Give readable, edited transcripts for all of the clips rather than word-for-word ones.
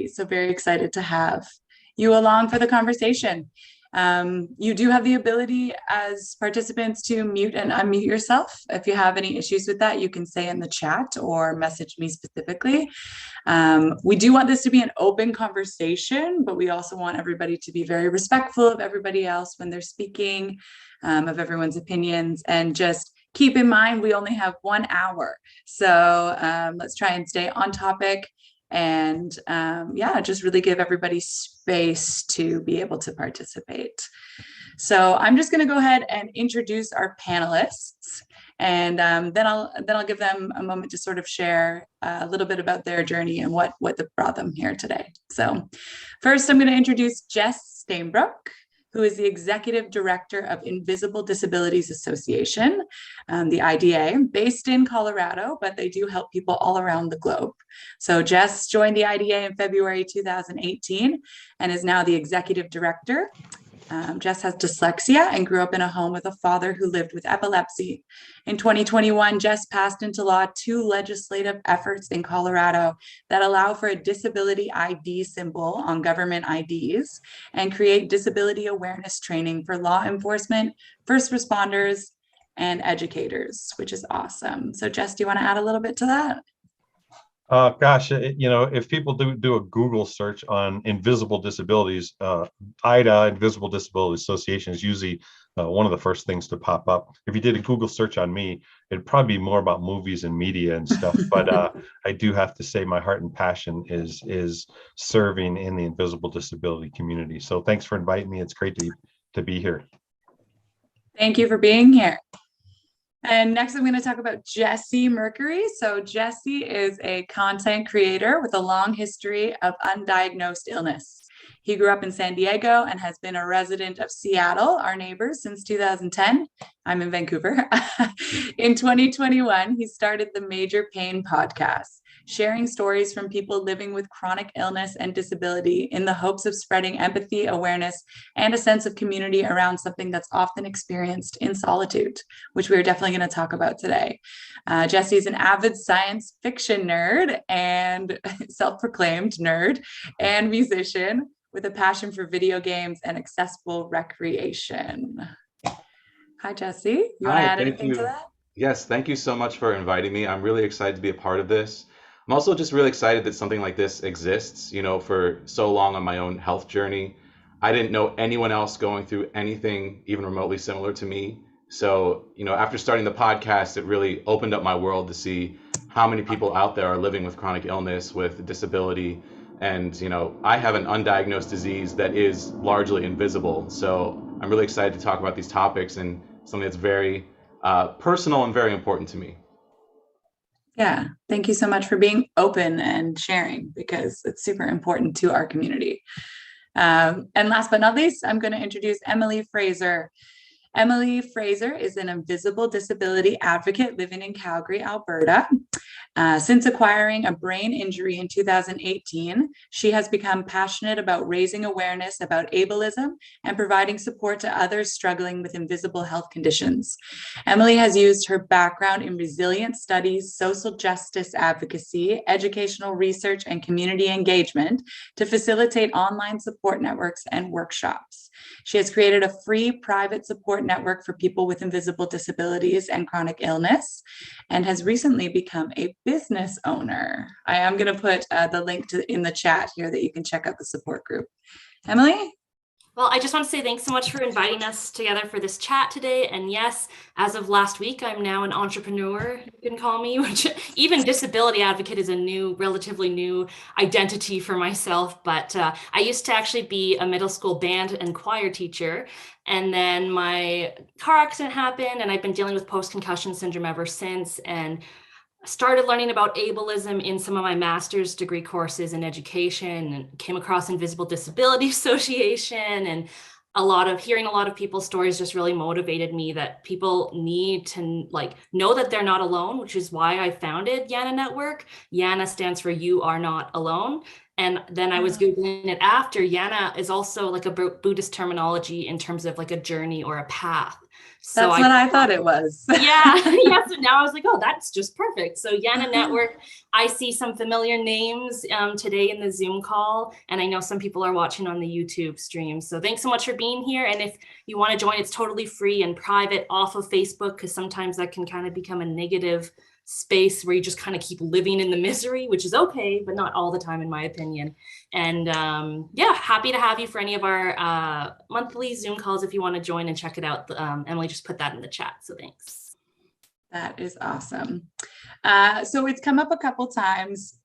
So very excited to have you along for the conversation. You do have the ability as participants to mute and unmute yourself. If you have any issues with that, you can say in the chat or message me specifically. We do want this to be an open conversation, but we also want everybody to be very respectful of everybody else when they're speaking, of everyone's opinions, and just keep in mind we only have 1 hour. So let's try and stay on topic and just really give everybody space to be able to participate. So I'm just going to go ahead and introduce our panelists, and then I'll give them a moment to sort of share a little bit about their journey and what brought them here today. So first, I'm going to introduce Jess Steinbrook, who is the Executive Director of Invisible Disabilities Association, the IDA, based in Colorado, but they do help people all around the globe. So Jess joined the IDA in February 2018 and is now the Executive Director. Jess has dyslexia and grew up in a home with a father who lived with epilepsy. In 2021, Jess passed into law 2 legislative efforts in Colorado that allow for a disability ID symbol on government IDs and create disability awareness training for law enforcement, first responders, and educators, which is awesome. So Jess, do you want to add a little bit to that? If people do a Google search on invisible disabilities, IDA, Invisible Disability Association, is usually one of the first things to pop up. If you did a Google search on me, it'd probably be more about movies and media and stuff. But I do have to say my heart and passion is serving in the invisible disability community. So thanks for inviting me. It's great to be here. Thank you for being here. And next, I'm going to talk about Jessie Mercury. So Jessie is a content creator with a long history of undiagnosed illness. He grew up in San Diego and has been a resident of Seattle, our neighbors, since 2010. I'm in Vancouver. In 2021, he started the Major Pain podcast, sharing stories from people living with chronic illness and disability in the hopes of spreading empathy, awareness, and a sense of community around something that's often experienced in solitude, which we're definitely going to talk about today. Jessie is an avid science fiction nerd and self-proclaimed nerd and musician with a passion for video games and accessible recreation. Hi, Jessie. You want to add anything to that? Yes, thank you so much for inviting me. I'm really excited to be a part of this. I'm also just really excited that something like this exists. For so long on my own health journey, I didn't know anyone else going through anything even remotely similar to me. So, after starting the podcast, it really opened up my world to see how many people out there are living with chronic illness, with disability. And, I have an undiagnosed disease that is largely invisible. So I'm really excited to talk about these topics and something that's very personal and very important to me. Yeah, thank you so much for being open and sharing, because it's super important to our community. And last but not least, I'm going to introduce Emily Fraser. Emily Fraser is an invisible disability advocate living in Calgary, Alberta. Since acquiring a brain injury in 2018, she has become passionate about raising awareness about ableism and providing support to others struggling with invisible health conditions. Emily has used her background in resilience studies, social justice advocacy, educational research, and community engagement to facilitate online support networks and workshops. She has created a free private support network for people with invisible disabilities and chronic illness, and has recently become a business owner. I am going to put the link in the chat here that you can check out the support group. Emily? Well, I just want to say thanks so much for inviting us together for this chat today. And yes, as of last week, I'm now an entrepreneur, you can call me, which even disability advocate is a relatively new identity for myself. But I used to actually be a middle school band and choir teacher. And then my car accident happened, and I've been dealing with post-concussion syndrome ever since. And started learning about ableism in some of my master's degree courses in education, and came across Invisible Disability Association, and hearing a lot of people's stories just really motivated me that people need to know that they're not alone, which is why I founded YANA Network. YANA stands for You Are Not Alone. And then I was Googling it after. Yana is also like a Buddhist terminology in terms of like a journey or a path. So That's what I thought it was. Yeah. Yeah. So now I was like, oh, that's just perfect. So Yana Network, I see some familiar names today in the Zoom call, and I know some people are watching on the YouTube stream. So thanks so much for being here. And if you want to join, it's totally free and private off of Facebook, because sometimes that can kind of become a negative space where you just kind of keep living in the misery, which is okay, but not all the time, in my opinion. And yeah, happy to have you for any of our monthly Zoom calls if you want to join and check it out. Emily just put that in the chat, so thanks. That is awesome. So it's come up a couple times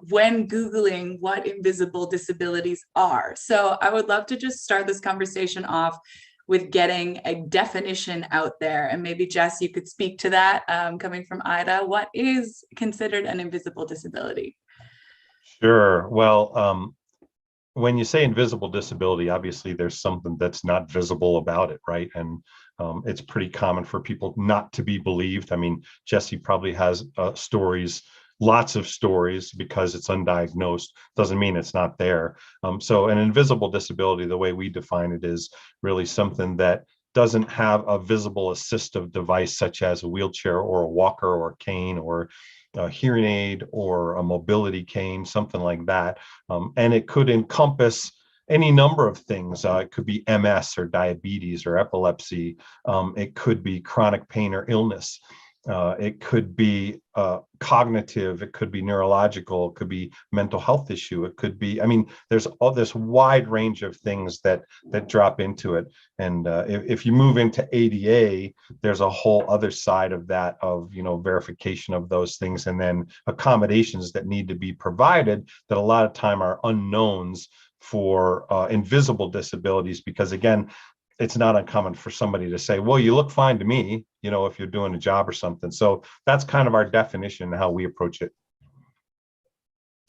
when Googling what invisible disabilities are. So I would love to just start this conversation off with getting a definition out there. And maybe Jess, you could speak to that coming from Ida. What is considered an invisible disability? Sure. Well, when you say invisible disability, obviously there's something that's not visible about it, right? And it's pretty common for people not to be believed. I mean, Jessie probably has stories, lots of stories, because it's undiagnosed doesn't mean it's not there. So an invisible disability, the way we define it, is really something that doesn't have a visible assistive device such as a wheelchair or a walker or a cane or a hearing aid or a mobility cane, something like that. And it could encompass any number of things. It could be MS or diabetes or epilepsy. It could be chronic pain or illness. It could be cognitive, it could be neurological, it could be mental health issue, it could be, I mean, there's all this wide range of things that drop into it. And if you move into ADA, there's a whole other side of that, of, you know, verification of those things, and then accommodations that need to be provided that a lot of time are unknowns for invisible disabilities, because again, it's not uncommon for somebody to say, well, you look fine to me, you know, if you're doing a job or something. So that's kind of our definition, how we approach it.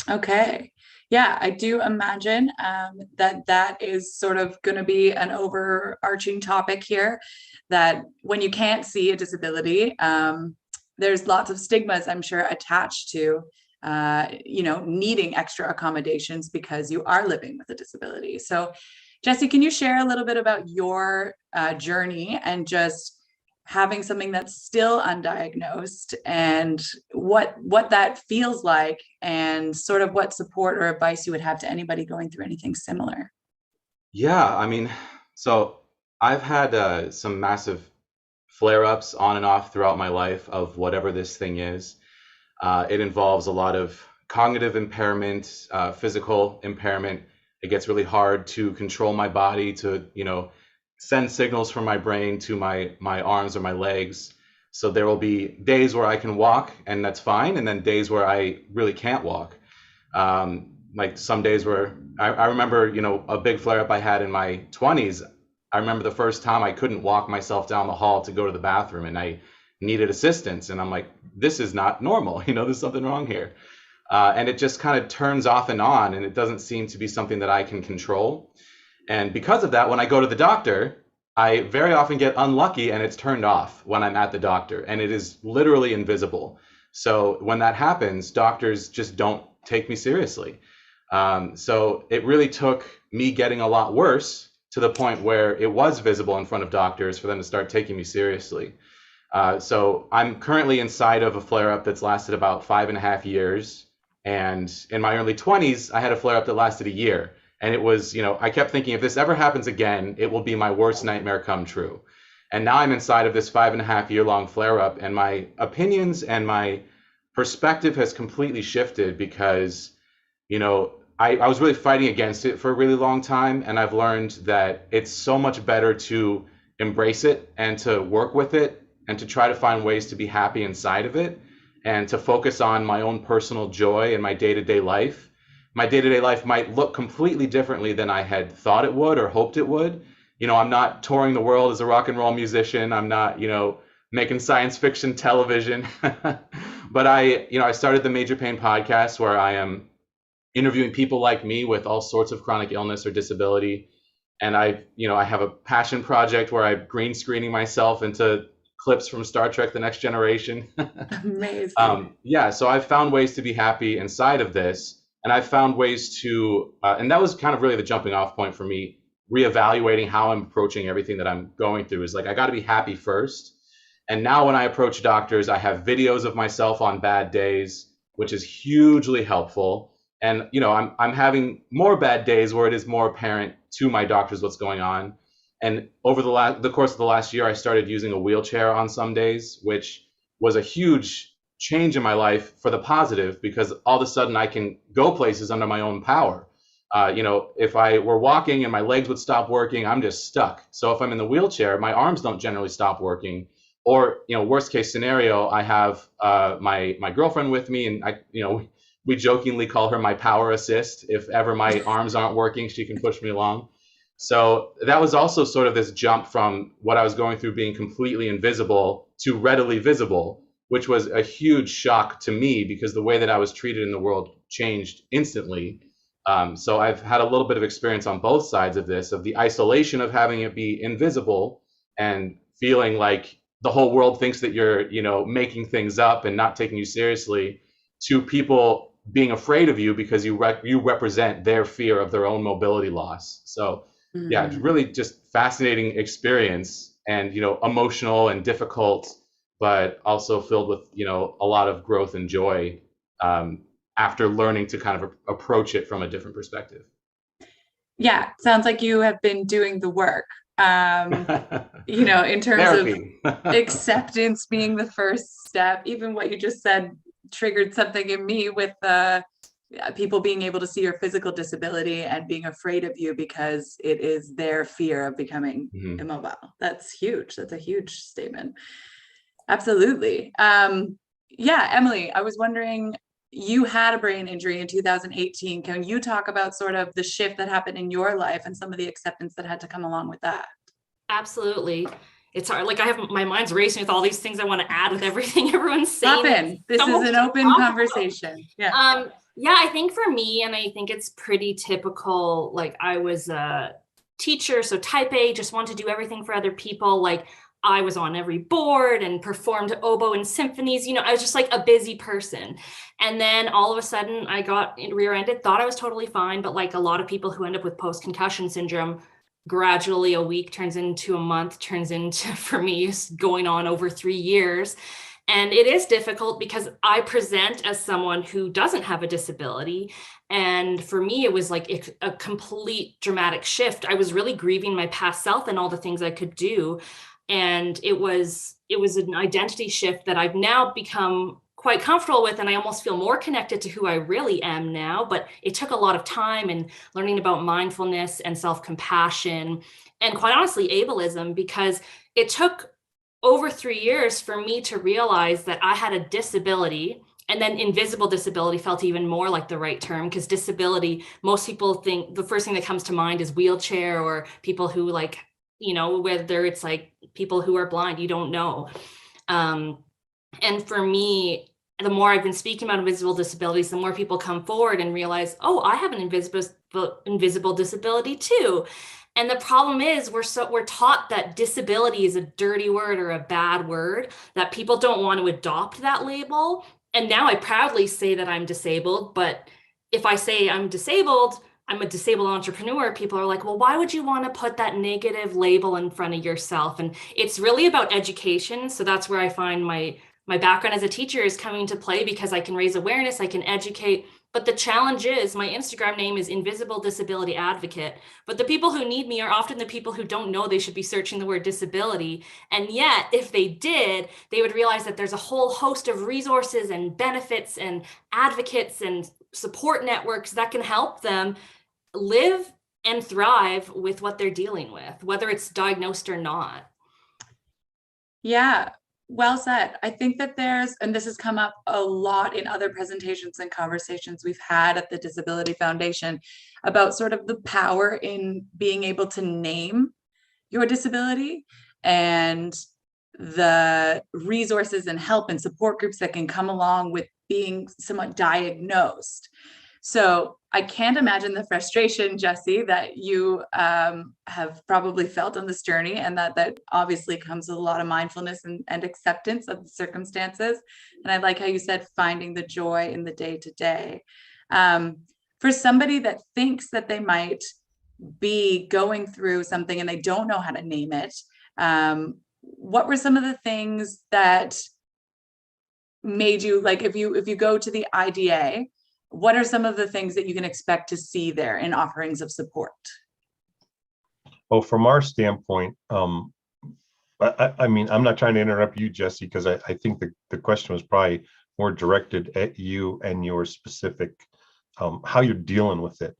Okay. Yeah, I do imagine that is sort of going to be an overarching topic here, that when you can't see a disability, there's lots of stigmas, I'm sure, attached to you know, needing extra accommodations because you are living with a disability. So Jessie, can you share a little bit about your journey and just having something that's still undiagnosed, and what that feels like, and sort of what support or advice you would have to anybody going through anything similar? Yeah, I mean, so I've had some massive flare-ups on and off throughout my life of whatever this thing is. It involves a lot of cognitive impairment, physical impairment. It gets really hard to control my body, to, you know, send signals from my brain to my arms or my legs. So there will be days where I can walk and that's fine, and then days where I really can't walk. Like some days where I remember, you know, a big flare up I had in my 20s. I remember the first time I couldn't walk myself down the hall to go to the bathroom, and I needed assistance. And I'm like, this is not normal. You know, there's something wrong here. And it just kind of turns off and on, and it doesn't seem to be something that I can control. And because of that, when I go to the doctor, I very often get unlucky and it's turned off when I'm at the doctor, and it is literally invisible. So when that happens, doctors just don't take me seriously. So it really took me getting a lot worse to the point where it was visible in front of doctors for them to start taking me seriously. So I'm currently inside of a flare-up that's lasted about 5.5 years. And in my early 20s, I had a flare-up that lasted a year. And it was, you know, I kept thinking, if this ever happens again, it will be my worst nightmare come true. And now I'm inside of this 5.5 year long flare-up, and my opinions and my perspective has completely shifted, because, you know, I was really fighting against it for a really long time. And I've learned that it's so much better to embrace it and to work with it and to try to find ways to be happy inside of it, and to focus on my own personal joy in my day-to-day life. My day-to-day life might look completely differently than I had thought it would or hoped it would. You know, I'm not touring the world as a rock and roll musician. I'm not, you know, making science fiction television. But I started the Major Pain podcast, where I am interviewing people like me with all sorts of chronic illness or disability. And I have a passion project where I'm green screening myself into clips from Star Trek: The Next Generation. Amazing. Yeah, so I've found ways to be happy inside of this. And I found ways to, and that was kind of really the jumping off point for me, reevaluating how I'm approaching everything that I'm going through. Is like, I got to be happy first. And now when I approach doctors, I have videos of myself on bad days, which is hugely helpful. And, you know, I'm having more bad days where it is more apparent to my doctors what's going on. And over the course of the last year, I started using a wheelchair on some days, which was a huge change in my life for the positive, because all of a sudden I can go places under my own power. You know, if I were walking and my legs would stop working, I'm just stuck. So if I'm in the wheelchair, my arms don't generally stop working. Or, you know, worst case scenario, I have my girlfriend with me, and we jokingly call her my power assist. If ever my arms aren't working, she can push me along. So that was also sort of this jump from what I was going through being completely invisible to readily visible, which was a huge shock to me because the way that I was treated in the world changed instantly. So I've had a little bit of experience on both sides of this, of the isolation of having it be invisible and feeling like the whole world thinks that you're, you know, making things up and not taking you seriously, to people being afraid of you because you represent their fear of their own mobility loss. So yeah, it's really just fascinating experience, and, you know, emotional and difficult, but also filled with, you know, a lot of growth and joy after learning to kind of approach it from a different perspective. Yeah, sounds like you have been doing the work. You know, in terms Therapy. of acceptance being the first step. Even what you just said triggered something in me with people being able to see your physical disability and being afraid of you because it is their fear of becoming immobile. That's huge. That's a huge statement. Absolutely. Yeah, Emily, I was wondering, you had a brain injury in 2018. Can you talk about sort of the shift that happened in your life and some of the acceptance that had to come along with that? Absolutely. It's hard. Like, I have, my mind's racing with all these things I want to add with everything everyone's saying. This is an open conversation. Yeah. Yeah, I think for me, and I think it's pretty typical, like, I was a teacher, so type A, just wanted to do everything for other people. Like, I was on every board and performed oboe and symphonies. You know, I was just like a busy person. And then all of a sudden I got rear-ended, thought I was totally fine. But like a lot of people who end up with post-concussion syndrome, gradually a week turns into a month, turns into, for me, going on over 3 years. And it is difficult because I present as someone who doesn't have a disability. And for me, it was like a complete dramatic shift. I was really grieving my past self and all the things I could do. And it was an identity shift that I've now become quite comfortable with, and I almost feel more connected to who I really am now. But it took a lot of time and learning about mindfulness and self-compassion and, quite honestly, ableism, because it took over 3 years for me to realize that I had a disability. And then invisible disability felt even more like the right term, because disability, most people think the first thing that comes to mind is wheelchair, or people who, like, you know, whether it's like people who are blind, you don't know. And for me, the more I've been speaking about invisible disabilities, the more people come forward and realize, oh, I have an invisible disability too. And the problem is we're taught that disability is a dirty word or a bad word, that people don't want to adopt that label. And now I proudly say that I'm disabled, but if I say I'm disabled, I'm a disabled entrepreneur, people are like, well, why would you want to put that negative label in front of yourself? And it's really about education. So that's where I find my background as a teacher is coming to play, because I can raise awareness, I can educate. But the challenge is my Instagram name is Invisible Disability Advocate. But the people who need me are often the people who don't know they should be searching the word disability. And yet, if they did, they would realize that there's a whole host of resources and benefits and advocates and support networks that can help them live and thrive with what they're dealing with, whether it's diagnosed or not. Yeah, well said. I think that and this has come up a lot in other presentations and conversations we've had at the Disability Foundation, about sort of the power in being able to name your disability and the resources and help and support groups that can come along with being somewhat diagnosed. So I can't imagine the frustration, Jessie, that you have probably felt on this journey, and that obviously comes with a lot of mindfulness and acceptance of the circumstances. And I like how you said finding the joy in the day-to-day. for somebody that thinks that they might be going through something and they don't know how to name it, what were some of the things that made you, like, if you go to the IDA, what are some of the things that you can expect to see there in offerings of support? Well, from our standpoint, I mean, I'm not trying to interrupt you, Jessie, because I think the question was probably more directed at you and your specific, how you're dealing with it.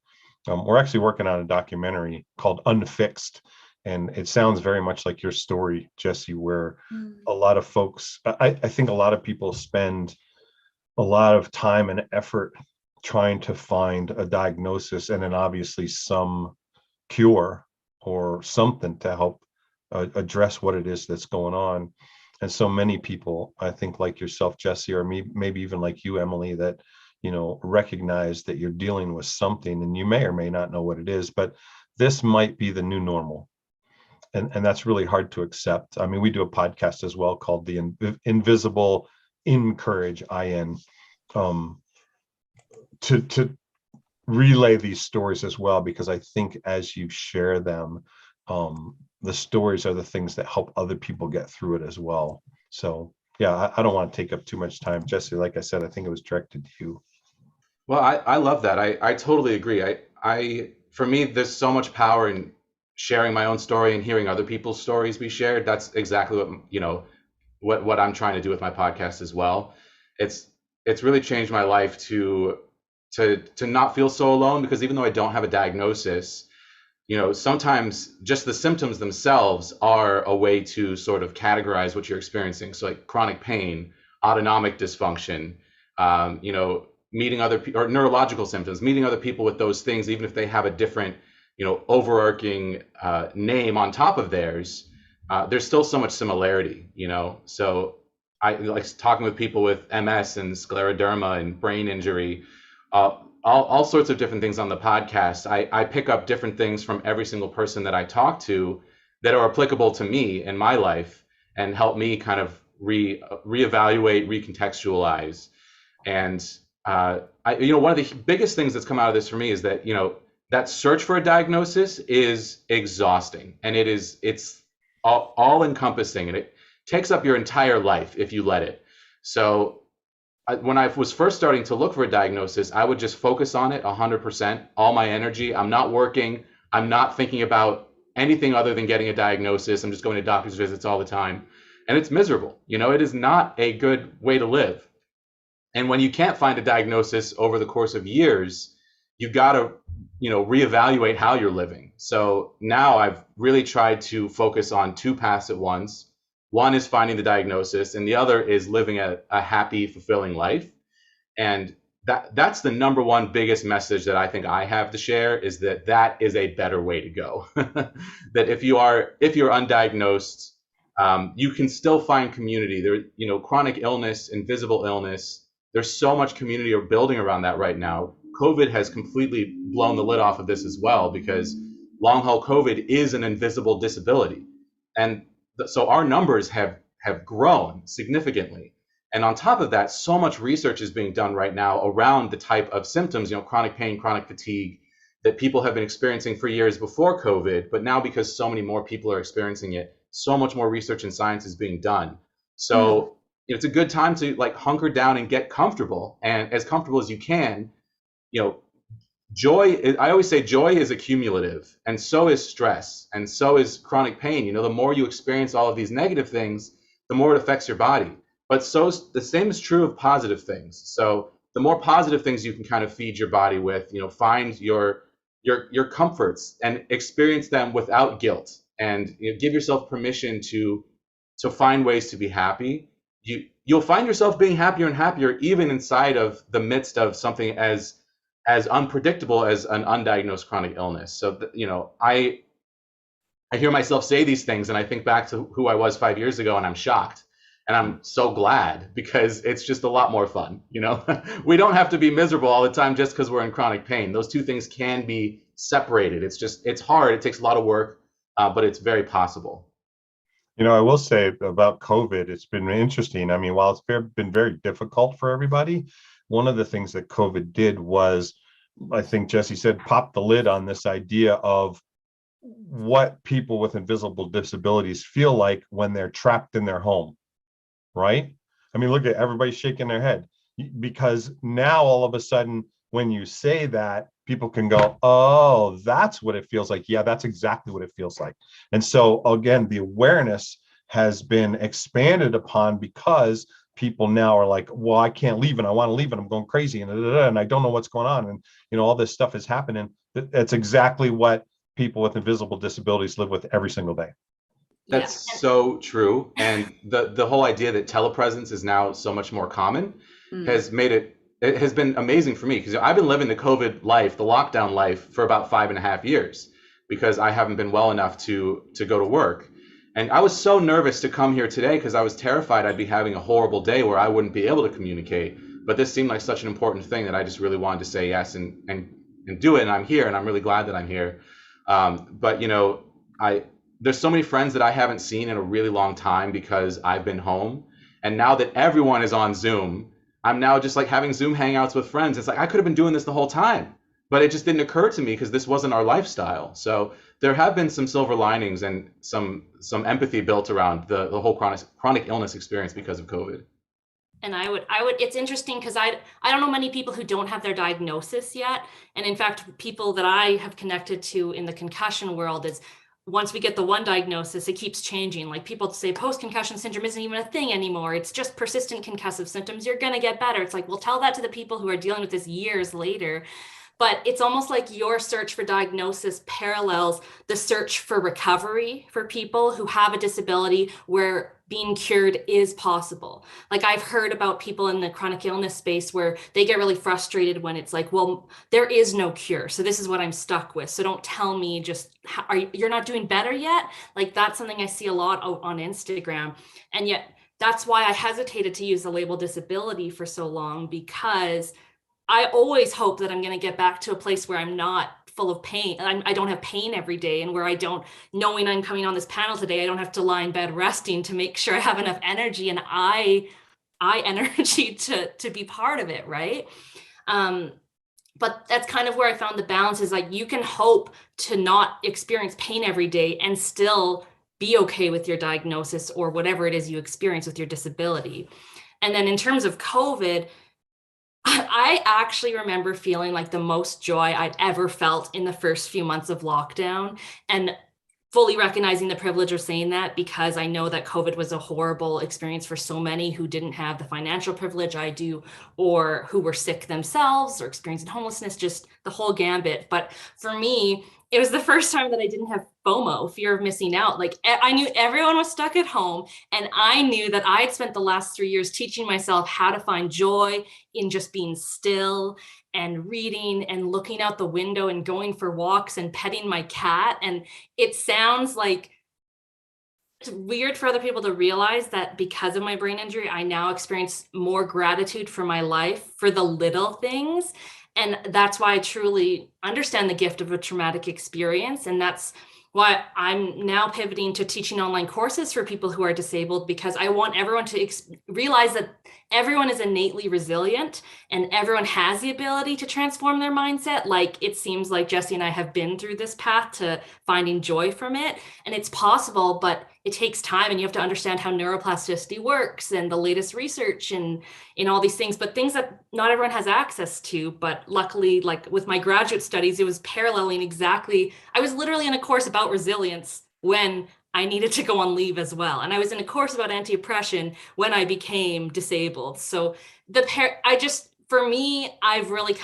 We're actually working on a documentary called Unfixed, and it sounds very much like your story, Jessie, where a lot of folks, I think a lot of people spend a lot of time and effort trying to find a diagnosis and then obviously some cure or something to help address what it is that's going on. And so many people, I think, like yourself, Jessie, or maybe even like you, Emily, that, you know, recognize that you're dealing with something and you may or may not know what it is, but this might be the new normal. And that's really hard to accept. I mean, we do a podcast as well called The Invisible Encourage, IN, to relay these stories as well, because I think as you share them, the stories are the things that help other people get through it as well. So yeah, I don't want to take up too much time. Jessie, like I said, I think it was directed to you. Well, I love that. I totally agree. For me, there's so much power in sharing my own story and hearing other people's stories be shared. That's exactly what, you know, what I'm trying to do with my podcast as well. It's really changed my life to not feel so alone, because even though I don't have a diagnosis, you know, sometimes just the symptoms themselves are a way to sort of categorize what you're experiencing. So like chronic pain, autonomic dysfunction, you know, meeting other people, or neurological symptoms, meeting other people with those things, even if they have a different, you know, overarching name on top of theirs, there's still so much similarity, you know. So I like talking with people with MS and scleroderma and brain injury, all sorts of different things on the podcast. I pick up different things from every single person that I talk to that are applicable to me in my life and help me kind of reevaluate, recontextualize. And you know, one of the biggest things that's come out of this for me is that, you know, that search for a diagnosis is exhausting, and it's all encompassing, and it takes up your entire life if you let it. So when I was first starting to look for a diagnosis, I would just focus on it 100%, all my energy. I'm not working. I'm not thinking about anything other than getting a diagnosis. I'm just going to doctor's visits all the time. And it's miserable. You know, it is not a good way to live. And when you can't find a diagnosis over the course of years, you've got to, you know, reevaluate how you're living. So now I've really tried to focus on two paths at once. One is finding the diagnosis, and the other is living a happy, fulfilling life. And that's the number one biggest message that I think I have to share, is that is a better way to go. That if you're undiagnosed, you can still find community. There, you know, chronic illness, invisible illness, there's so much community building around that right now. COVID has completely blown the lid off of this as well, because long haul COVID is an invisible disability. And so our numbers have grown significantly. And on top of that, so much research is being done right now around the type of symptoms, you know, chronic pain, chronic fatigue, that people have been experiencing for years before COVID. But now, because so many more people are experiencing it, so much more research and science is being done. So it's a good time to like hunker down and get comfortable, and as comfortable as you can. You know, I always say joy is accumulative, and so is stress, and so is chronic pain. You know, the more you experience all of these negative things, the more it affects your body. But the same is true of positive things. So the more positive things you can kind of feed your body with, you know, find your comforts and experience them without guilt, and you know, give yourself permission to find ways to be happy. You'll find yourself being happier and happier, even inside of the midst of something as unpredictable as an undiagnosed chronic illness. So, you know, I hear myself say these things and I think back to who I was 5 years ago, and I'm shocked. And I'm so glad, because it's just a lot more fun. You know, we don't have to be miserable all the time just because we're in chronic pain. Those two things can be separated. It's hard. It takes a lot of work, but it's very possible. You know, I will say about COVID, it's been interesting. I mean, while it's been very difficult for everybody, one of the things that COVID did was I think Jessie said, pop the lid on this idea of what people with invisible disabilities feel like when they're trapped in their home, right? I mean, look at everybody shaking their head, because now all of a sudden, when you say that, people can go, oh, that's what it feels like. Yeah, that's exactly what it feels like. And so again, the awareness has been expanded upon, because people now are like, well, I can't leave and I want to leave and I'm going crazy and I don't know what's going on. And, all this stuff is happening. That's exactly what people with invisible disabilities live with every single day. That's Yeah. so true. And the whole idea that telepresence is now so much more common has made it has been amazing for me, because I've been living the COVID life, the lockdown life, for about 5.5 years, because I haven't been well enough to go to work. And I was so nervous to come here today because I was terrified I'd be having a horrible day where I wouldn't be able to communicate. But this seemed like such an important thing that I just really wanted to say yes and do it. And I'm here, and I'm really glad that I'm here. But there's so many friends that I haven't seen in a really long time because I've been home. And now that everyone is on Zoom, I'm now just like having Zoom hangouts with friends. It's like I could have been doing this the whole time, but it just didn't occur to me because this wasn't our lifestyle. So there have been some silver linings and some empathy built around the whole chronic illness experience because of COVID. And I would, it's interesting because I don't know many people who don't have their diagnosis yet. And in fact, people that I have connected to in the concussion world is, once we get the one diagnosis, it keeps changing. Like, people say post-concussion syndrome isn't even a thing anymore. It's just persistent concussive symptoms. You're going to get better. It's like, well, tell that to the people who are dealing with this years later. But it's almost like your search for diagnosis parallels the search for recovery for people who have a disability where being cured is possible. Like, I've heard about people in the chronic illness space where they get really frustrated when it's like, well, there is no cure, so this is what I'm stuck with. So don't tell me just, you're not doing better yet. Like, that's something I see a lot on Instagram. And yet that's why I hesitated to use the label disability for so long, because I always hope that I'm going to get back to a place where I'm not full of pain. I don't have pain every day, and where I don't, knowing I'm coming on this panel today, I don't have to lie in bed resting to make sure I have enough energy and I energy to be part of it, right? But that's kind of where I found the balance, is like, you can hope to not experience pain every day and still be okay with your diagnosis or whatever it is you experience with your disability. And then in terms of COVID, I actually remember feeling like the most joy I'd ever felt in the first few months of lockdown, and fully recognizing the privilege of saying that, because I know that COVID was a horrible experience for so many who didn't have the financial privilege I do, or who were sick themselves or experiencing homelessness, just the whole gambit. But for me, it was the first time that I didn't have FOMO, fear of missing out. Like, I knew everyone was stuck at home, and I knew that I had spent the last 3 years teaching myself how to find joy in just being still and reading and looking out the window and going for walks and petting my cat. And it sounds like it's weird for other people to realize that because of my brain injury, I now experience more gratitude for my life, for the little things. And that's why I truly understand the gift of a traumatic experience. And that's why I'm now pivoting to teaching online courses for people who are disabled, because I want everyone to realize that everyone is innately resilient and everyone has the ability to transform their mindset. Like, it seems like Jessie and I have been through this path to finding joy from it, and it's possible, but it takes time, and you have to understand how neuroplasticity works and the latest research and in all these things, but things that not everyone has access to. But luckily, like with my graduate studies, it was paralleling exactly. I was literally in a course about resilience when I needed to go on leave as well. And I was in a course about anti-oppression when I became disabled. So for me, I've really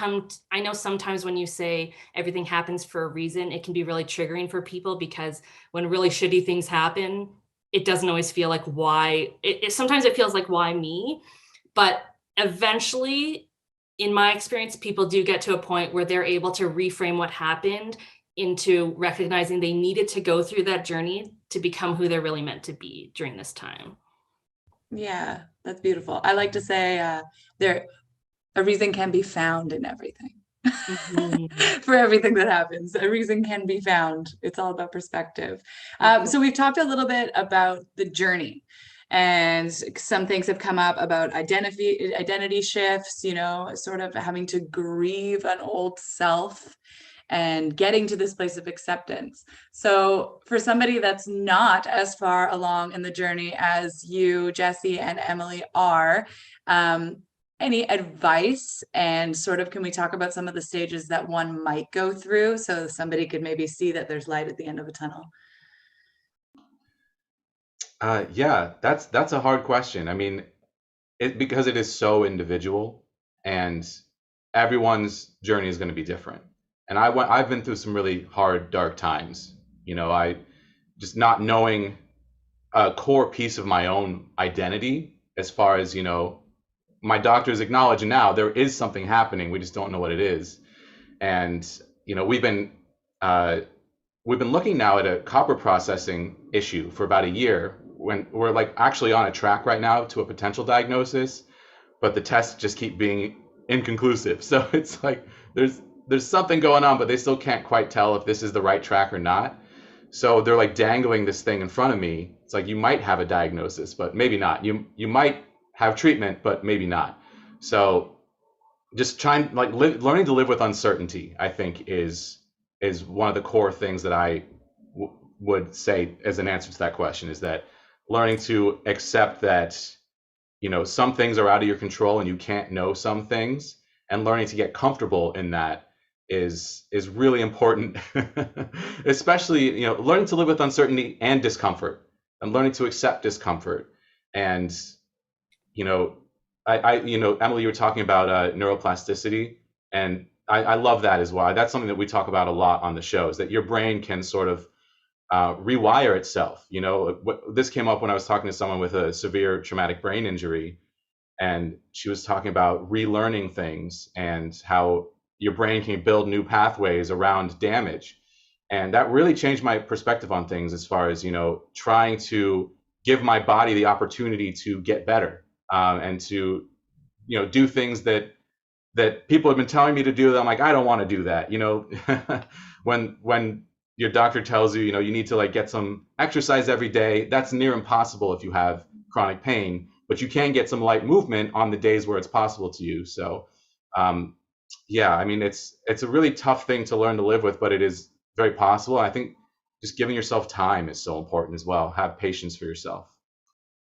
I know sometimes when you say everything happens for a reason, it can be really triggering for people, because when really shitty things happen, it doesn't always feel like why. Sometimes it feels like, why me? But eventually, in my experience, people do get to a point where they're able to reframe what happened into recognizing they needed to go through that journey to become who they're really meant to be during this time. Yeah, that's beautiful. I like to say a reason can be found in everything. Mm-hmm. For everything that happens, a reason can be found. It's all about perspective. So we've talked a little bit about the journey, And some things have come up about identity shifts, sort of having to grieve an old self and getting to this place of acceptance. So for somebody that's not as far along in the journey as you, Jessie, and Emily are, any advice, and sort of, can we talk about some of the stages that one might go through so somebody could maybe see that there's light at the end of a tunnel? Yeah, that's a hard question. I mean, because it is so individual, and everyone's journey is going to be different. And I've been through some really hard, dark times. I just not knowing a core piece of my own identity, as far as, my doctors acknowledge now there is something happening. We just don't know what it is. And, we've been looking now at a copper processing issue for about a year, when we're like actually on a track right now to a potential diagnosis, but the tests just keep being inconclusive. So it's like there's something going on, but they still can't quite tell if this is the right track or not. So they're like dangling this thing in front of me. It's like, you might have a diagnosis, but maybe not. You might have treatment, but maybe not. So just learning to live with uncertainty, I think, is one of the core things that I would say as an answer to that question, is that learning to accept that, some things are out of your control and you can't know some things, and learning to get comfortable in that is really important. Especially, learning to live with uncertainty and discomfort, and learning to accept discomfort. And, Emily, you were talking about neuroplasticity, and I love that as well. That's something that we talk about a lot on the show, is that your brain can sort of rewire itself. This came up when I was talking to someone with a severe traumatic brain injury, and she was talking about relearning things and how your brain can build new pathways around damage. And that really changed my perspective on things, as far as, trying to give my body the opportunity to get better, and to, do things that people have been telling me to do, that I'm like, I don't want to do that. When your doctor tells you, you need to like get some exercise every day, that's near impossible if you have chronic pain, but you can get some light movement on the days where it's possible to you. So, yeah, I mean, it's a really tough thing to learn to live with, but it is very possible. I think just giving yourself time is so important as well. Have patience for yourself.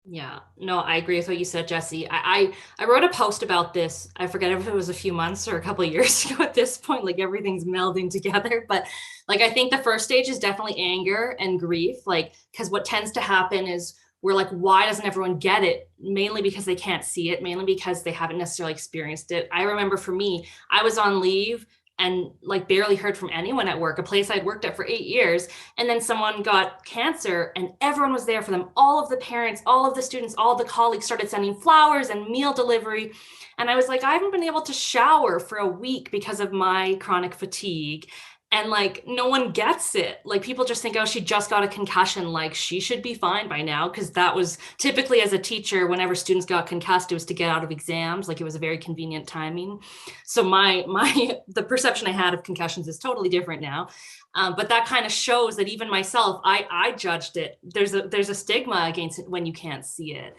Yeah, no, I agree with what you said, Jessie. I wrote a post about this. I forget if it was a few months or a couple of years ago at this point, like everything's melding together. But like, I think the first stage is definitely anger and grief, like, because what tends to happen is we're like, why doesn't everyone get it? Mainly because they can't see it, mainly because they haven't necessarily experienced it. I remember for me, I was on leave and like barely heard from anyone at work, a place I'd worked at for 8 years. And then someone got cancer and everyone was there for them. All of the parents, all of the students, all of the colleagues started sending flowers and meal delivery. And I was like, I haven't been able to shower for a week because of my chronic fatigue. And like, no one gets it. Like, people just think, oh, she just got a concussion. Like, she should be fine by now. Cause that was typically, as a teacher, whenever students got concussed, it was to get out of exams. Like, it was a very convenient timing. So the perception I had of concussions is totally different now. But that kind of shows that even myself, I judged it. There's a stigma against it when you can't see it.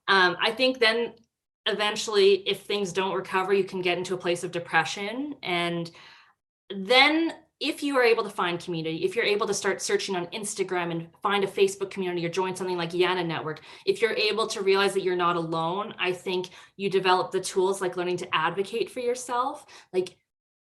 I think then eventually, if things don't recover, you can get into a place of depression. And then if you are able to find community, if you're able to start searching on Instagram and find a Facebook community or join something like Yana Network, if you're able to realize that you're not alone, I think you develop the tools like learning to advocate for yourself. Like,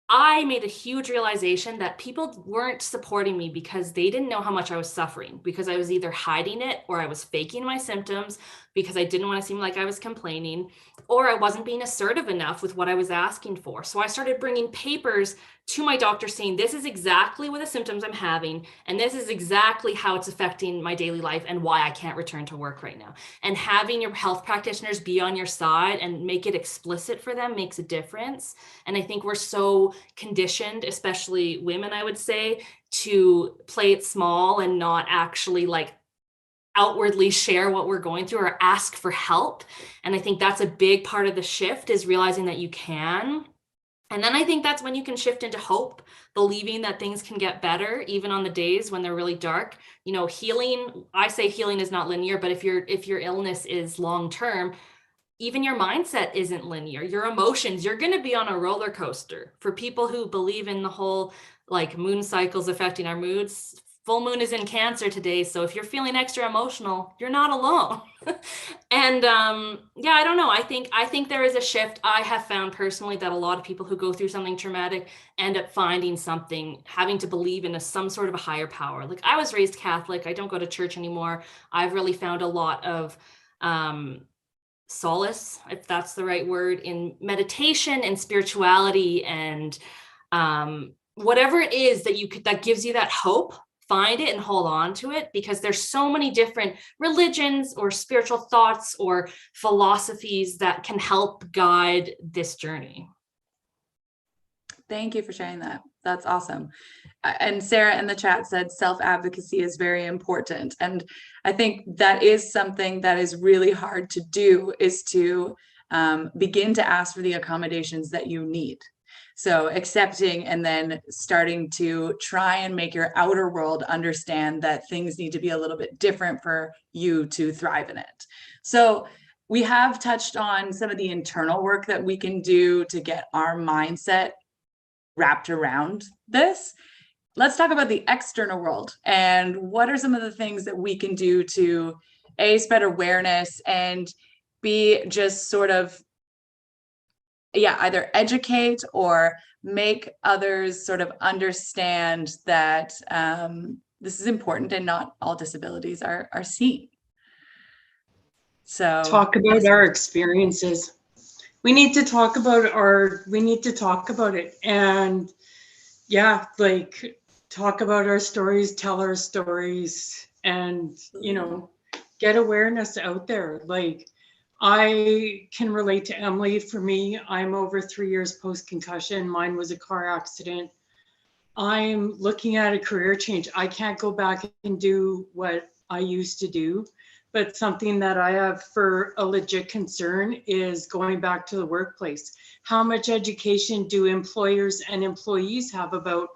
I made a huge realization that people weren't supporting me because they didn't know how much I was suffering, because I was either hiding it or I was faking my symptoms because I didn't want to seem like I was complaining, or I wasn't being assertive enough with what I was asking for. So I started bringing papers to my doctor saying, this is exactly what the symptoms I'm having, and this is exactly how it's affecting my daily life and why I can't return to work right now. And having your health practitioners be on your side and make it explicit for them makes a difference. And I think we're so conditioned, especially women, I would say, to play it small and not actually like outwardly share what we're going through or ask for help. And I think that's a big part of the shift, is realizing that you can. And then I think that's when you can shift into hope, believing that things can get better, even on the days when they're really dark. You know, healing, I say healing is not linear, but if your illness is long-term, even your mindset isn't linear. Your emotions, you're going to be on a roller coaster. For people who believe in the whole like moon cycles affecting our moods, full moon is in Cancer today. So if you're feeling extra emotional, you're not alone. And yeah, I don't know. I think there is a shift. I have found personally that a lot of people who go through something traumatic end up finding something, having to believe in some sort of a higher power. Like I was raised Catholic. I don't go to church anymore. I've really found a lot of solace, if that's the right word, in meditation and spirituality and whatever it is that gives you that hope. Find it and hold on to it, because there's so many different religions or spiritual thoughts or philosophies that can help guide this journey. Thank you for sharing that. That's awesome. And Sarah in the chat said self-advocacy is very important. And I think that is something that is really hard to do, is to begin to ask for the accommodations that you need. So accepting and then starting to try and make your outer world understand that things need to be a little bit different for you to thrive in it. So we have touched on some of the internal work that we can do to get our mindset wrapped around this. Let's talk about the external world and what are some of the things that we can do to spread awareness and be just sort of, either educate or make others sort of understand that this is important and not all disabilities are seen. So talk about our experiences. We need to talk about it, and like talk about our stories, tell our stories, and get awareness out there. Like, I can relate to Emily. For me, I'm over 3 years post-concussion. Mine was a car accident. I'm looking at a career change. I can't go back and do what I used to do, but something that I have for a legit concern is going back to the workplace. How much education do employers and employees have about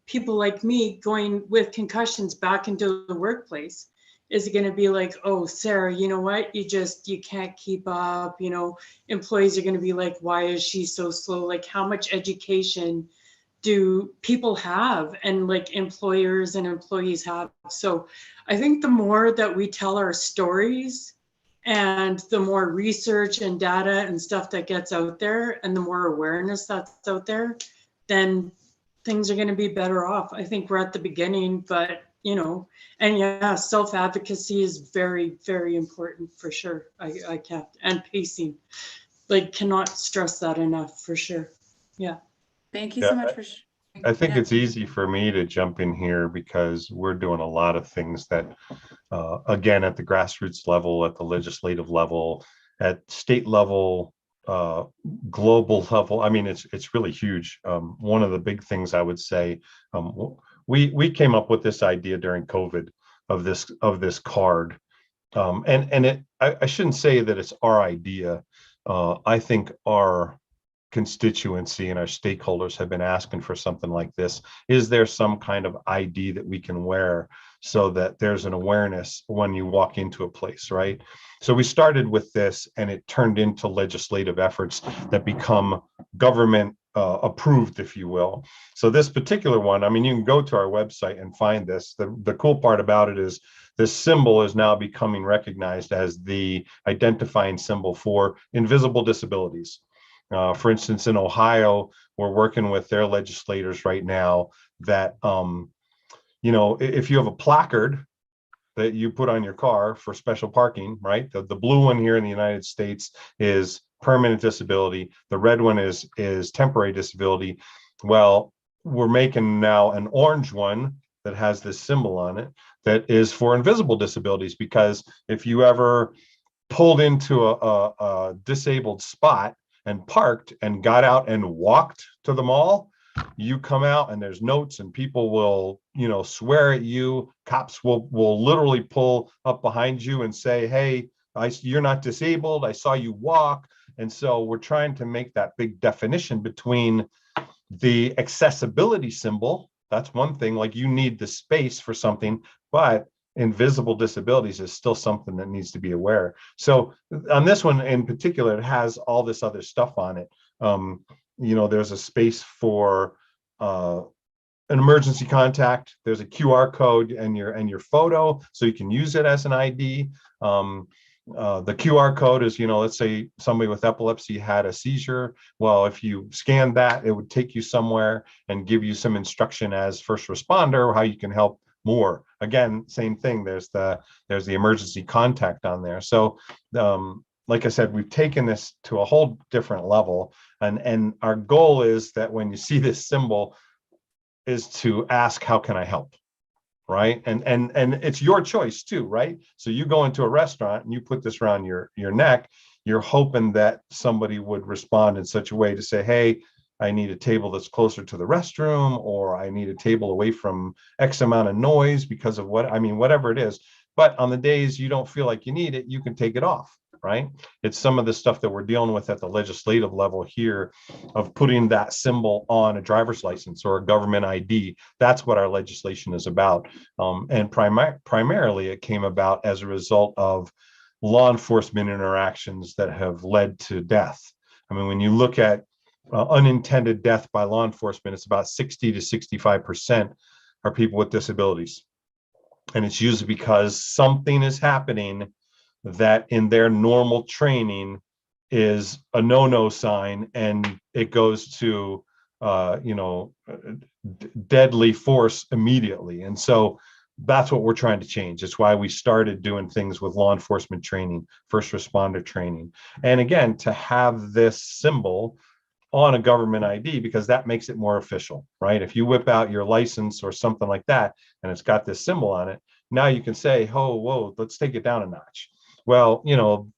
people like me going with concussions back into the workplace? Is it going to be like, oh, Sarah, you know what? You can't keep up. Employees are going to be like, why is she so slow? Like, how much education do people have, and like employers and employees have? So I think the more that we tell our stories and the more research and data and stuff that gets out there and the more awareness that's out there, then things are going to be better off. I think we're at the beginning, but and self-advocacy is very, very important for sure. I can't, and pacing, like, cannot stress that enough for sure. Yeah. Thank you so much for sharing. I think it's easy for me to jump in here because we're doing a lot of things that, again, at the grassroots level, at the legislative level, at state level, global level. I mean, it's really huge. One of the big things I would say, we came up with this idea during COVID of this card, and I shouldn't say that it's our idea. I think our constituency and our stakeholders have been asking for something like this. Is there some kind of ID that we can wear so that there's an awareness when you walk into a place, right? So we started with this, and it turned into legislative efforts that become government approved, if you will. So this particular one, I mean, you can go to our website and find this. The cool part about it is this symbol is now becoming recognized as the identifying symbol for invisible disabilities. For instance, in Ohio, we're working with their legislators right now that, if you have a placard that you put on your car for special parking, right? The blue one here in the United States is permanent disability. The red one is temporary disability. Well, we're making now an orange one that has this symbol on it that is for invisible disabilities, because if you ever pulled into a disabled spot and parked and got out and walked to the mall, you come out and there's notes and people will, swear at you. Cops will literally pull up behind you and say, hey, you're not disabled. I saw you walk. And so we're trying to make that big definition between the accessibility symbol. That's one thing, like you need the space for something, but invisible disabilities is still something that needs to be aware. So on this one in particular, it has all this other stuff on it. There's a space for an emergency contact. There's a QR code and your photo, so you can use it as an ID. The QR code is, let's say somebody with epilepsy had a seizure. Well, if you scan that, it would take you somewhere and give you some instruction as first responder how you can help more. Again, same thing. There's the emergency contact on there. So like I said, we've taken this to a whole different level, and our goal is that when you see this symbol is to ask, how can I help? Right. And it's your choice too, right? So you go into a restaurant and you put this around your neck, you're hoping that somebody would respond in such a way to say, hey, I need a table that's closer to the restroom, or I need a table away from X amount of noise because of whatever it is. But on the days you don't feel like you need it, you can take it off. Right? It's some of the stuff that we're dealing with at the legislative level here of putting that symbol on a driver's license or a government ID. That's what our legislation is about. And primarily it came about as a result of law enforcement interactions that have led to death. I mean, when you look at unintended death by law enforcement, it's about 60 to 65% are people with disabilities. And it's usually because something is happening that in their normal training is a no-no sign, and it goes to deadly force immediately. And so that's what we're trying to change. It's why we started doing things with law enforcement training, first responder training, and again, to have this symbol on a government ID, because that makes it more official, right? If you whip out your license or something like that and it's got this symbol on it, now you can say, oh, whoa, let's take it down a notch. Well,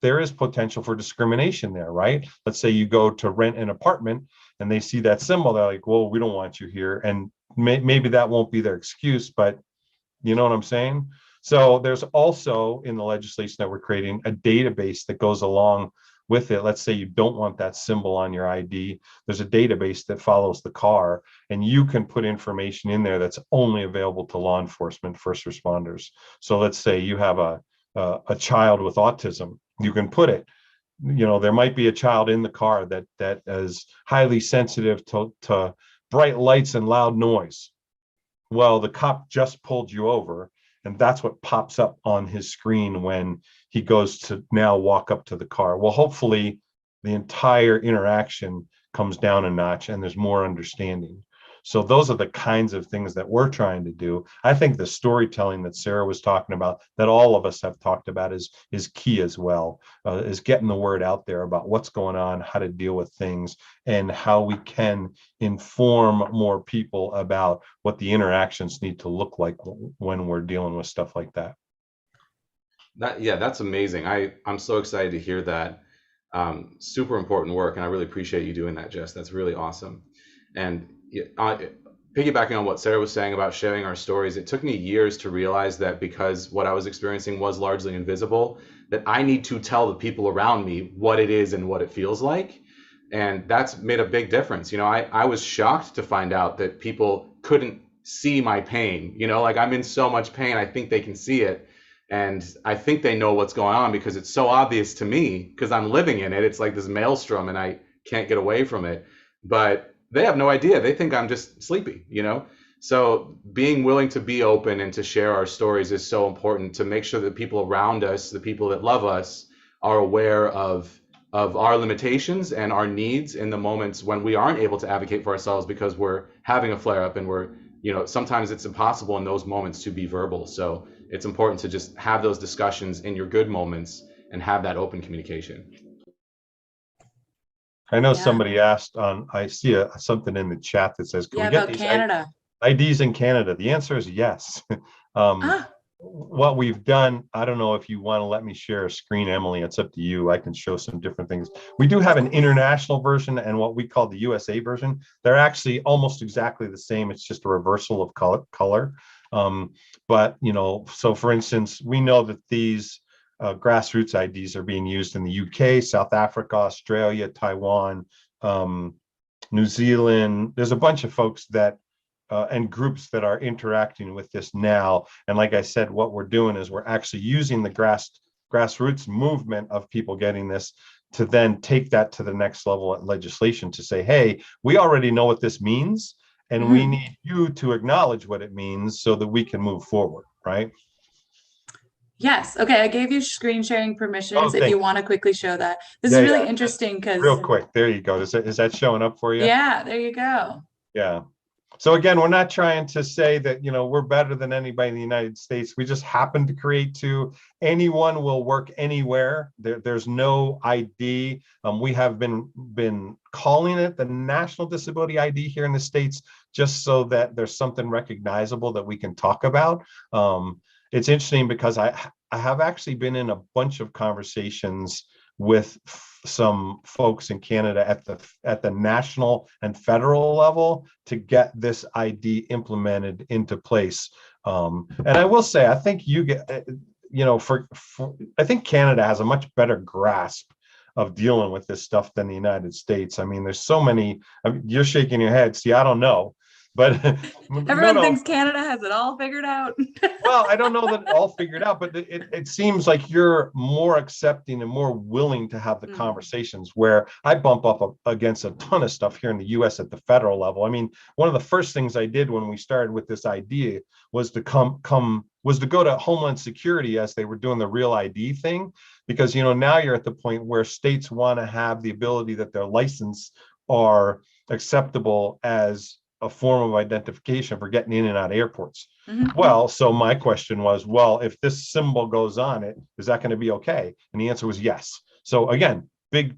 there is potential for discrimination there, right? Let's say you go to rent an apartment and they see that symbol, they're like, well, we don't want you here. And maybe that won't be their excuse, but you know what I'm saying? So there's also in the legislation that we're creating a database that goes along with it. Let's say you don't want that symbol on your ID. There's a database that follows the car, and you can put information in there that's only available to law enforcement, first responders. So let's say you have a child with autism, you can put it, there might be a child in the car that is highly sensitive to bright lights and loud noise. Well, the cop just pulled you over, and that's what pops up on his screen when he goes to now walk up to the car. Well, hopefully the entire interaction comes down a notch and there's more understanding. So those are the kinds of things that we're trying to do. I think the storytelling that Sarah was talking about, that all of us have talked about, is key as well, is getting the word out there about what's going on, how to deal with things, and how we can inform more people about what the interactions need to look like when we're dealing with stuff like that. That's amazing. I'm so excited to hear that. Super important work, and I really appreciate you doing that, Jess. That's really awesome. And piggybacking on what Sarah was saying about sharing our stories, it took me years to realize that because what I was experiencing was largely invisible, that I need to tell the people around me what it is and what it feels like. And that's made a big difference. I was shocked to find out that people couldn't see my pain. Like, I'm in so much pain, I think they can see it. And I think they know what's going on because it's so obvious to me because I'm living in it. It's like this maelstrom and I can't get away from it. But they have no idea. They think I'm just sleepy, So being willing to be open and to share our stories is so important, to make sure that people around us, the people that love us, are aware of our limitations and our needs in the moments when we aren't able to advocate for ourselves because we're having a flare up and we're, sometimes it's impossible in those moments to be verbal. So it's important to just have those discussions in your good moments and have that open communication. I know somebody asked I see something in the chat that says, can we get these IDs in Canada? The answer is yes. What we've done, I don't know if you want to let me share a screen, Emily, it's up to you. I can show some different things. We do have an international version and what we call the USA version. They're actually almost exactly the same. It's just a reversal of color. But, so for instance, we know that these grassroots IDs are being used in the UK, South Africa, Australia, Taiwan, New Zealand. There's a bunch of folks that and groups that are interacting with this now. And like I said, what we're doing is we're actually using the grassroots movement of people getting this to then take that to the next level at legislation to say, hey, we already know what this means, and we need you to acknowledge what it means so that we can move forward, right? Yes. Okay. I gave you screen sharing permissions if you want to quickly show that. This is really interesting because real quick, there you go. Is that showing up for you? Yeah, there you go. Yeah. So again, we're not trying to say that, we're better than anybody in the United States. We just happen to create two. Anyone will work anywhere. There's no ID. We have been calling it the National Disability ID here in the States, just so that there's something recognizable that we can talk about. It's interesting because I have actually been in a bunch of conversations with some folks in Canada at the national and federal level to get this ID implemented into place. And I will say, I think I think Canada has a much better grasp of dealing with this stuff than the United States. I mean, there's so many. You're shaking your head. See, I don't know. But everyone thinks Canada has it all figured out. Well, I don't know that all figured out, but it seems like you're more accepting and more willing to have the conversations, where I bump up against a ton of stuff here in the US at the federal level. I mean, one of the first things I did when we started with this idea was to go to Homeland Security as they were doing the Real ID thing, because now you're at the point where states want to have the ability that their license are acceptable as a form of identification for getting in and out of airports. Well, so my question was, well, if this symbol goes on it, is that going to be okay? And the answer was yes. So again, big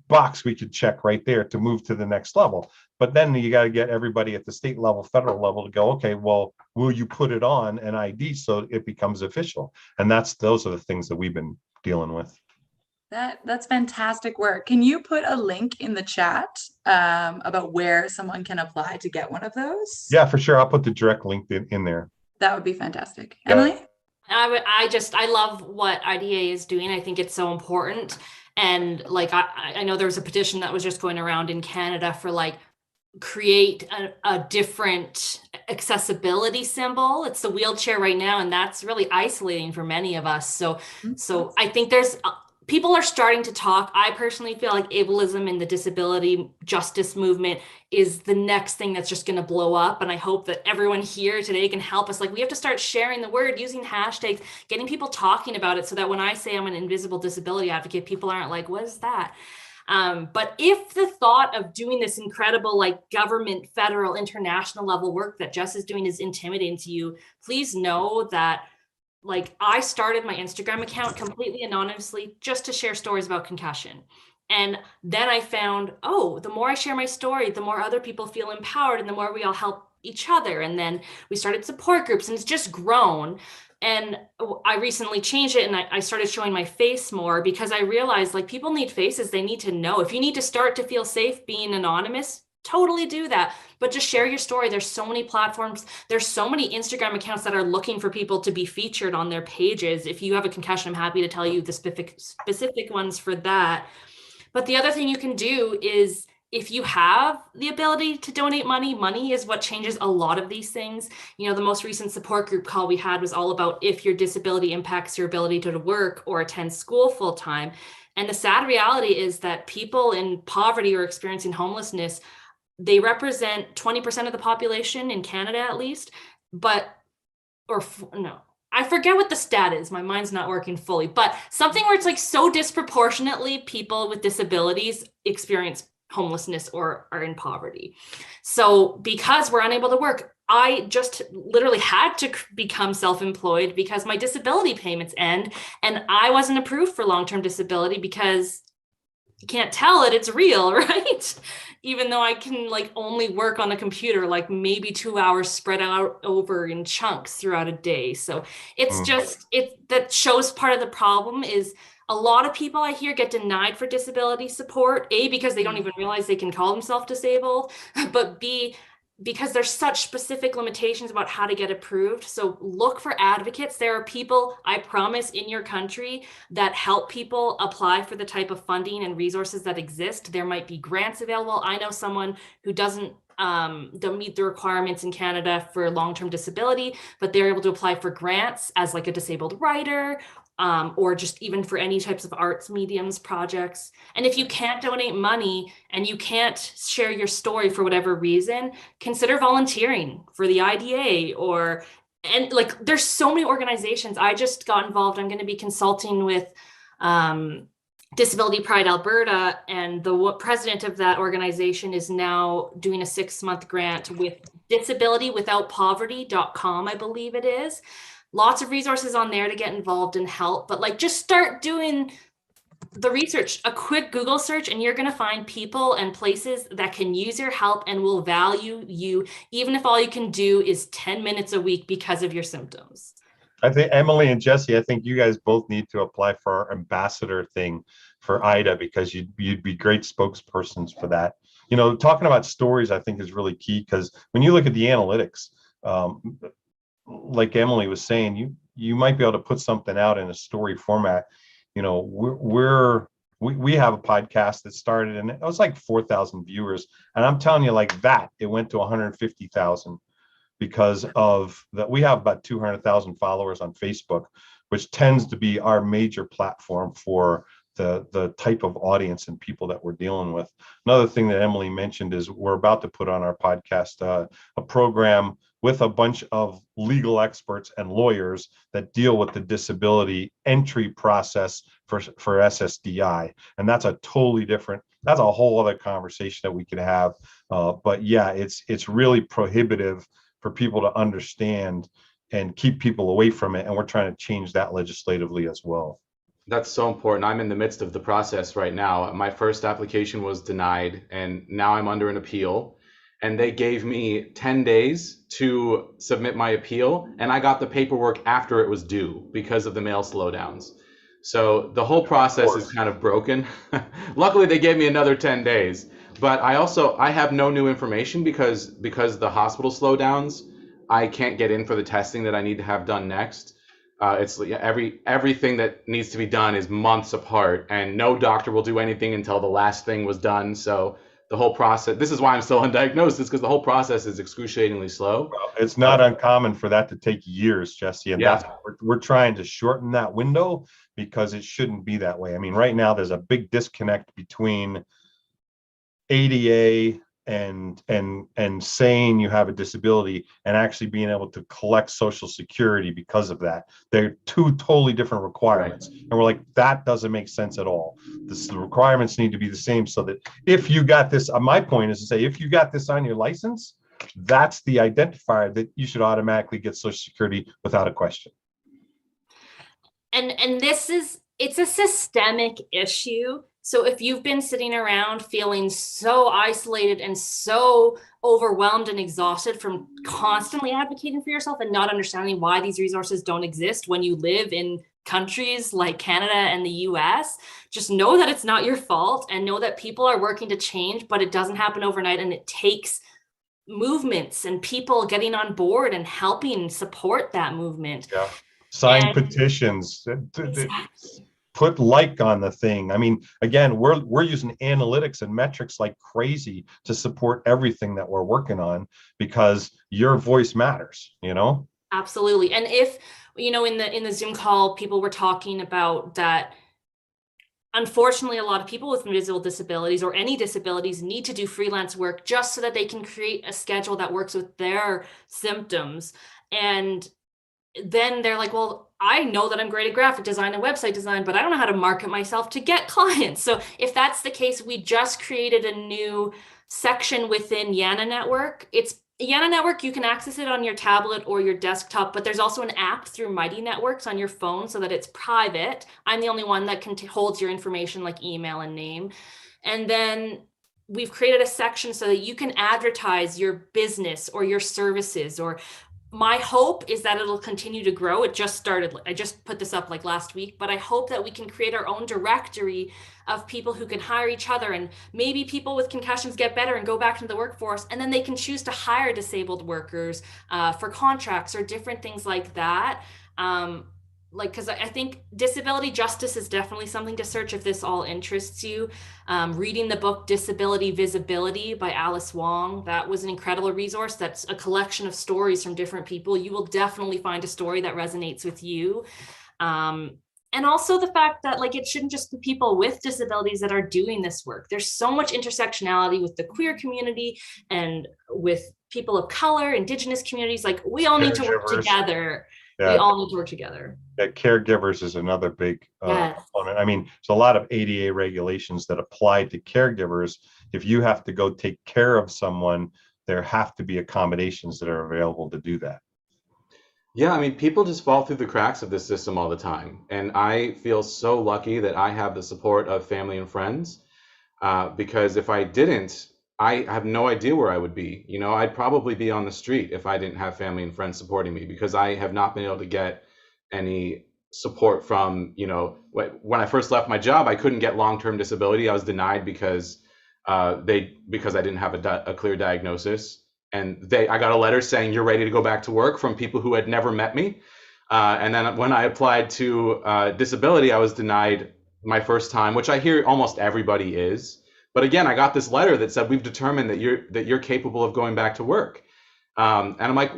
box we could check right there to move to the next level. But then you got to get everybody at the state level, federal level to go, okay, well, will you put it on an ID so it becomes official? And those are the things that we've been dealing with. That's fantastic work. Can you put a link in the chat about where someone can apply to get one of those? Yeah, for sure. I'll put the direct link in there. That would be fantastic. Yeah. Emily? I love what IDA is doing. I think it's so important. And like, I know there was a petition that was just going around in Canada for create a different accessibility symbol. It's the wheelchair right now, and that's really isolating for many of us. So I think people are starting to talk. I personally feel like ableism and the disability justice movement is the next thing that's just going to blow up. And I hope that everyone here today can help us. We have to start sharing the word, using hashtags, getting people talking about it, so that when I say I'm an invisible disability advocate, people aren't like, what is that? But if the thought of doing this incredible government, federal, international level work that Jess is doing is intimidating to you, please know that I started my Instagram account completely anonymously just to share stories about concussion. And then I found, the more I share my story, the more other people feel empowered, and the more we all help each other. And then we started support groups, and it's just grown. And I recently changed it, and I started showing my face more, because I realized people need faces. They need to know. If you need to start to feel safe being anonymous, totally do that, but just share your story. There's so many platforms. There's so many Instagram accounts that are looking for people to be featured on their pages. If you have a concussion, I'm happy to tell you the specific ones for that. But the other thing you can do is, if you have the ability to donate money is what changes a lot of these things. The most recent support group call we had was all about if your disability impacts your ability to work or attend school full time. And the sad reality is that people in poverty or experiencing homelessness, they represent 20% of the population in Canada, at least, I forget what the stat is. My mind's not working fully, but something where it's so disproportionately people with disabilities experience homelessness or are in poverty. So because we're unable to work, I just literally had to become self-employed because my disability payments end, and I wasn't approved for long-term disability because you can't tell it's real, right? Even though I can only work on a computer maybe 2 hours spread out over in chunks throughout a day. So it's that shows part of the problem is a lot of people I hear get denied for disability support, A, because they don't even realize they can call themselves disabled, but B, because there's such specific limitations about how to get approved. So look for advocates. There are people, I promise, in your country that help people apply for the type of funding and resources that exist. There might be grants available. I know someone who don't meet the requirements in Canada for long-term disability, but they're able to apply for grants as like a disabled writer, or just even for any types of arts mediums projects. And if you can't donate money and you can't share your story for whatever reason, consider volunteering for the IDA and like there's so many organizations. I just got involved. I'm going to be consulting with Disability Pride Alberta, and the president of that organization is now doing a 6-month grant with disabilitywithoutpoverty.com, I believe it is. Lots of resources on there to get involved and help, but like just start doing the research, a quick Google search, and you're going to find people and places that can use your help and will value you, even if all you can do is 10 minutes a week because of your symptoms. I think Emily and Jessie, I think you guys both need to apply for our ambassador thing for IDA, because you'd be great spokespersons for that. You know, talking about stories, I think is really key, because when you look at the analytics, like Emily was saying, you might be able to put something out in a story format. You know, we have a podcast that started and it was like 4,000 viewers, and I'm telling you, like that, it went to 150,000 because of that. We have about 200,000 followers on Facebook, which tends to be our major platform for the type of audience and people that we're dealing with. Another thing that Emily mentioned is we're about to put on our podcast a program with a bunch of legal experts and lawyers that deal with the disability entry process for SSDI. And that's a totally different, that's a whole other conversation that we could have. But yeah, it's really prohibitive for people to understand and keep people away from it. And we're trying to change that legislatively as well. That's so important. I'm in the midst of the process right now. My first application was denied, and now I'm under an appeal. And they gave me 10 days to submit my appeal, and I got the paperwork after it was due because of the mail slowdowns. So the whole process is kind of broken. Luckily, they gave me another 10 days. But I have no new information because the hospital slowdowns, I can't get in for the testing that I need to have done next. It's everything that needs to be done is months apart, and no doctor will do anything until the last thing was done. So the whole process, this is why I'm still undiagnosed, is because the whole process is excruciatingly slow. Well, it's not uncommon for that to take years, Jessie, and Yeah. that's we're trying to shorten that window, because it shouldn't be that way. I mean, right now there's a big disconnect between ADA and saying you have a disability and actually being able to collect Social Security because of that. They're two totally different requirements. Right. And we're like, that doesn't make sense at all. The requirements need to be the same, so that if you got this, my point is to say, if you got this on your license, that's the identifier that you should automatically get Social Security without a question. And it's a systemic issue. So if you've been sitting around feeling so isolated and so overwhelmed and exhausted from constantly advocating for yourself and not understanding why these resources don't exist when you live in countries like Canada and the US, just know that it's not your fault, and know that people are working to change, but it doesn't happen overnight, and it takes movements and people getting on board and helping support that movement. Yeah. Sign petitions. Exactly. Put like on the thing. I mean, again, we're using analytics and metrics like crazy to support everything that we're working on, because your voice matters, you know? Absolutely. And if, you know, in the Zoom call, people were talking about that, unfortunately, a lot of people with invisible disabilities or any disabilities need to do freelance work just so that they can create a schedule that works with their symptoms. And then they're like, well, I know that I'm great at graphic design and website design, but I don't know how to market myself to get clients. So if that's the case, we just created a new section within Yana Network. It's Yana Network. You can access it on your tablet or your desktop, but there's also an app through Mighty Networks on your phone so that it's private. I'm the only one that holds your information, like email and name. And then we've created a section so that you can advertise your business or your services, or my hope is that it'll continue to grow. It just started. I just put this up like last week, but I hope that we can create our own directory of people who can hire each other, and maybe people with concussions get better and go back into the workforce, and then they can choose to hire disabled workers for contracts or different things like that. Because I think disability justice is definitely something to search if this all interests you. Reading the book Disability Visibility by Alice Wong, that was an incredible resource. That's a collection of stories from different people. You will definitely find a story that resonates with you. And also the fact that like it shouldn't just be people with disabilities that are doing this work. There's so much intersectionality with the queer community and with people of color, Indigenous communities. Like we all need to work Caregivers. together. Yeah. We all need to work together. That caregivers is another big Yes. component. I mean, there's a lot of ADA regulations that apply to caregivers. If you have to go take care of someone, there have to be accommodations that are available to do that. Yeah, I mean, people just fall through the cracks of this system all the time. And I feel so lucky that I have the support of family and friends, because if I didn't, I have no idea where I would be. You know, I'd probably be on the street if I didn't have family and friends supporting me, because I have not been able to get any support from, you know, when I first left my job, I couldn't get long-term disability. I was denied because I didn't have a clear diagnosis. And I got a letter saying you're ready to go back to work from people who had never met me. And then when I applied to disability, I was denied my first time, which I hear almost everybody is. But again, I got this letter that said we've determined that you're capable of going back to work. And I'm like,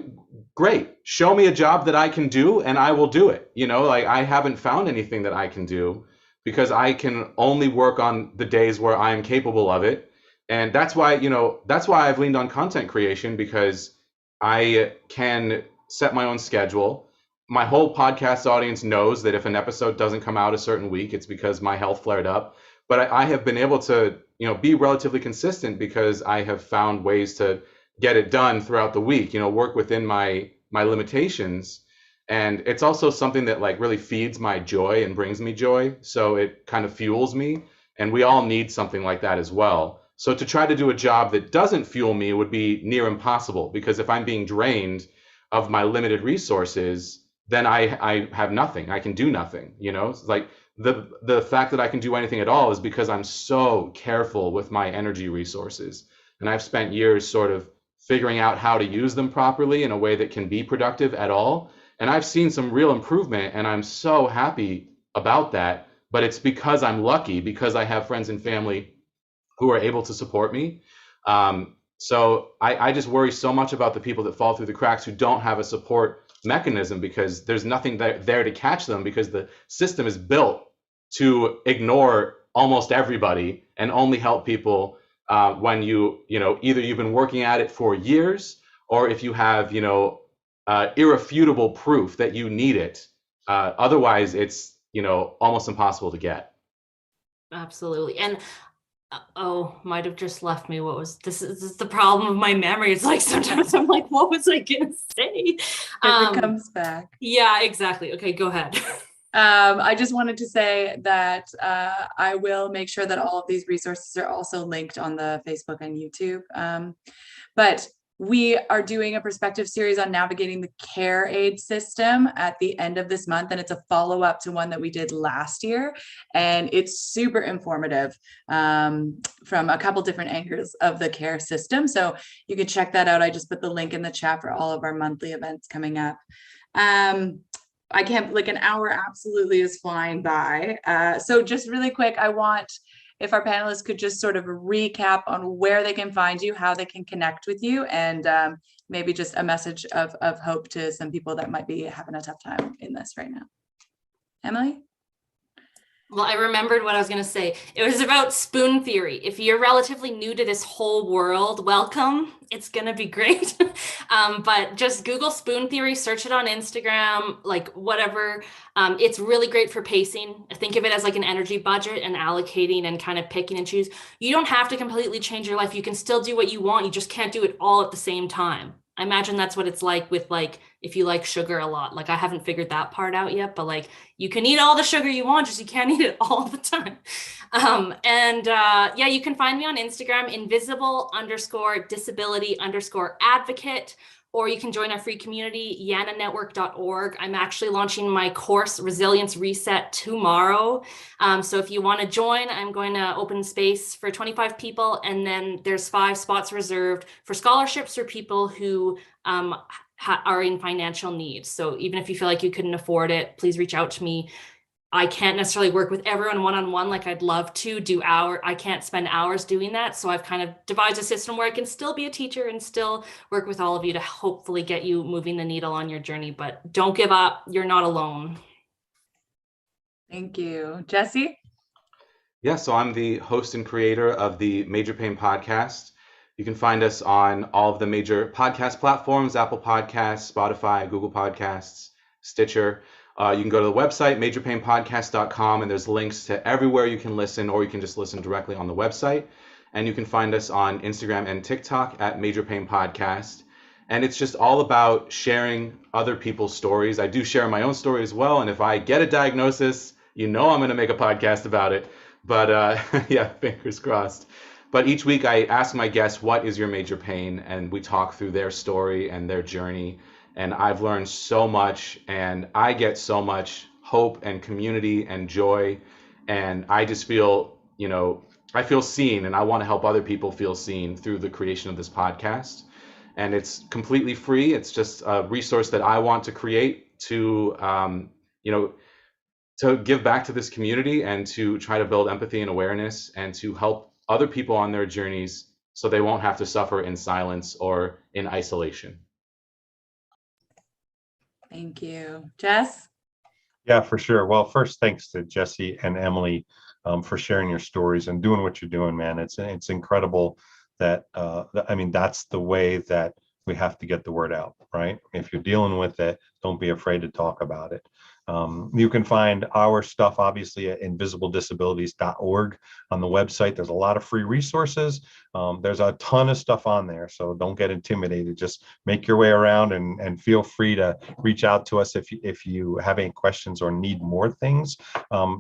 great, show me a job that I can do and I will do it. You know, like I haven't found anything that I can do because I can only work on the days where I am capable of it. And that's why, you know, that's why I've leaned on content creation, because I can set my own schedule. My whole podcast audience knows that if an episode doesn't come out a certain week, it's because my health flared up. But I have been able to, you know, be relatively consistent because I have found ways to get it done throughout the week, you know, work within my limitations. And it's also something that like really feeds my joy and brings me joy. So it kind of fuels me. And we all need something like that as well. So to try to do a job that doesn't fuel me would be near impossible, because if I'm being drained of my limited resources, then I have nothing. I can do nothing, you know? It's like the fact that I can do anything at all is because I'm so careful with my energy resources. And I've spent years sort of figuring out how to use them properly in a way that can be productive at all. And I've seen some real improvement, and I'm so happy about that. But it's because I'm lucky, because I have friends and family who are able to support me. So I just worry so much about the people that fall through the cracks who don't have a support mechanism, because there's nothing there to catch them, because the system is built to ignore almost everybody and only help people when you know, either you've been working at it for years, or if you have, you know, irrefutable proof that you need it. Otherwise, it's, you know, almost impossible to get. Absolutely. And might have just left me. What was this? Is the problem of my memory. It's like sometimes I'm like, what was I gonna say? It comes back. Yeah, exactly. Okay, go ahead. I just wanted to say that I will make sure that all of these resources are also linked on the Facebook and YouTube. But we are doing a perspective series on navigating the care aid system at the end of this month, and it's a follow-up to one that we did last year, and it's super informative from a couple different angles of the care system. So you can check that out. I just put the link in the chat for all of our monthly events coming up. I can't, like, an hour absolutely is flying by. So just really quick, I want, if our panelists could just sort of recap on where they can find you, how they can connect with you, and maybe just a message of hope to some people that might be having a tough time in this right now. Emily? Well, I remembered what I was going to say. It was about spoon theory. If you're relatively new to this whole world, welcome. It's going to be great. But just Google spoon theory, search it on Instagram, like whatever. It's really great for pacing. Think of it as like an energy budget and allocating and kind of picking and choose. You don't have to completely change your life. You can still do what you want. You just can't do it all at the same time. I imagine that's what it's like with, like, if you like sugar a lot. Like, I haven't figured that part out yet, but like, you can eat all the sugar you want, just you can't eat it all the time. Yeah, you can find me on Instagram, invisible_disability_advocate, or you can join our free community, yananetwork.org. I'm actually launching my course, Resilience Reset, tomorrow. So if you want to join, I'm going to open space for 25 people, and then there's 5 spots reserved for scholarships for people who are in financial need. So even if you feel like you couldn't afford it, please reach out to me. I can't necessarily work with everyone one-on-one like I'd love to do. I can't spend hours doing that. So I've kind of devised a system where I can still be a teacher and still work with all of you to hopefully get you moving the needle on your journey. But don't give up. You're not alone. Thank you. Jessie? Yeah, so I'm the host and creator of the Major Pain podcast. You can find us on all of the major podcast platforms: Apple Podcasts, Spotify, Google Podcasts, Stitcher. You can go to the website, majorpainpodcast.com, and there's links to everywhere you can listen, or you can just listen directly on the website. And you can find us on Instagram and TikTok at Major Pain Podcast. And it's just all about sharing other people's stories. I do share my own story as well. And if I get a diagnosis, you know I'm going to make a podcast about it. But yeah, fingers crossed. But each week I ask my guests, what is your major pain? And we talk through their story and their journey. And I've learned so much, and I get so much hope and community and joy. And I just feel, I feel seen, and I want to help other people feel seen through the creation of this podcast. And it's completely free. It's just a resource that I want to create to, to give back to this community and to try to build empathy and awareness and to help other people on their journeys so they won't have to suffer in silence or in isolation. Thank you. Jess? Yeah, for sure. Well, first, thanks to Jessie and Emily for sharing your stories and doing what you're doing, man. It's incredible that, that's the way that we have to get the word out, right? If you're dealing with it, don't be afraid to talk about it. You can find our stuff, obviously, at invisible-disabilities.org on the website. There's a lot of free resources. There's a ton of stuff on there, so don't get intimidated. Just make your way around and feel free to reach out to us if you have any questions or need more things.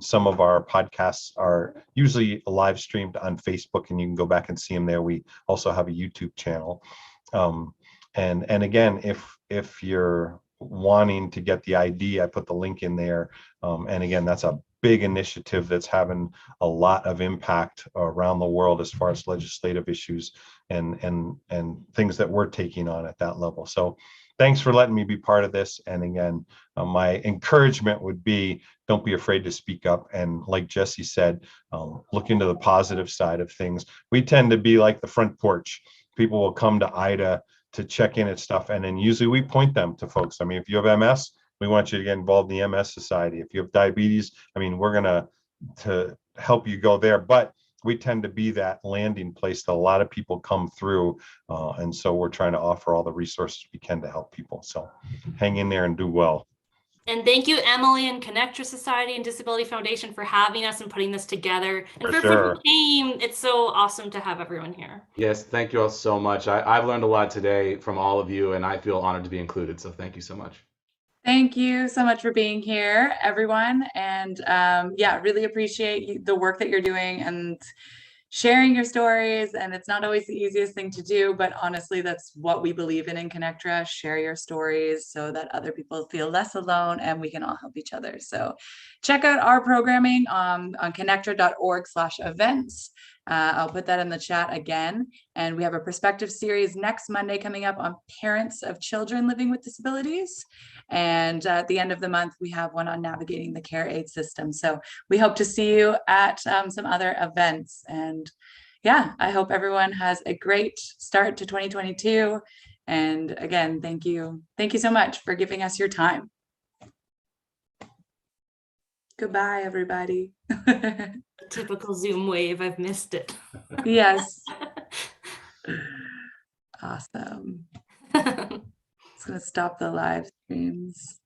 Some of our podcasts are usually live streamed on Facebook, and you can go back and see them there. We also have a YouTube channel. And again, if you're wanting to get the ID, I put the link in there. And again, that's a big initiative that's having a lot of impact around the world as far as legislative issues and things that we're taking on at that level. So thanks for letting me be part of this. And again, my encouragement would be, don't be afraid to speak up. And like Jessie said, look into the positive side of things. We tend to be like the front porch. People will come to IDA to check in at stuff, and then usually we point them to folks. I mean, if you have MS, we want you to get involved in the MS Society. If you have diabetes, we're gonna to help you go there. But we tend to be that landing place that a lot of people come through, and so we're trying to offer all the resources we can to help people. So hang in there and do well. And thank you, Emily, and ConnecTra Society and Disability Foundation for having us and putting this together. And for sure. the team, it's so awesome to have everyone here. Yes, thank you all so much. I've learned a lot today from all of you, and I feel honored to be included. So thank you so much. Thank you so much for being here, everyone. And really appreciate the work that you're doing and sharing your stories. And it's not always the easiest thing to do, but honestly, that's what we believe in ConnecTra. Share your stories so that other people feel less alone and we can all help each other. So check out our programming on connectra.org/events. I'll put that in the chat again. And we have a perspective series next Monday coming up on parents of children living with disabilities. And at the end of the month, we have one on navigating the care aid system. So we hope to see you at some other events. And yeah, I hope everyone has a great start to 2022. And again, thank you. Thank you so much for giving us your time. Goodbye, everybody. Typical Zoom wave. I've missed it. Yes. Awesome. It's going to stop the live streams.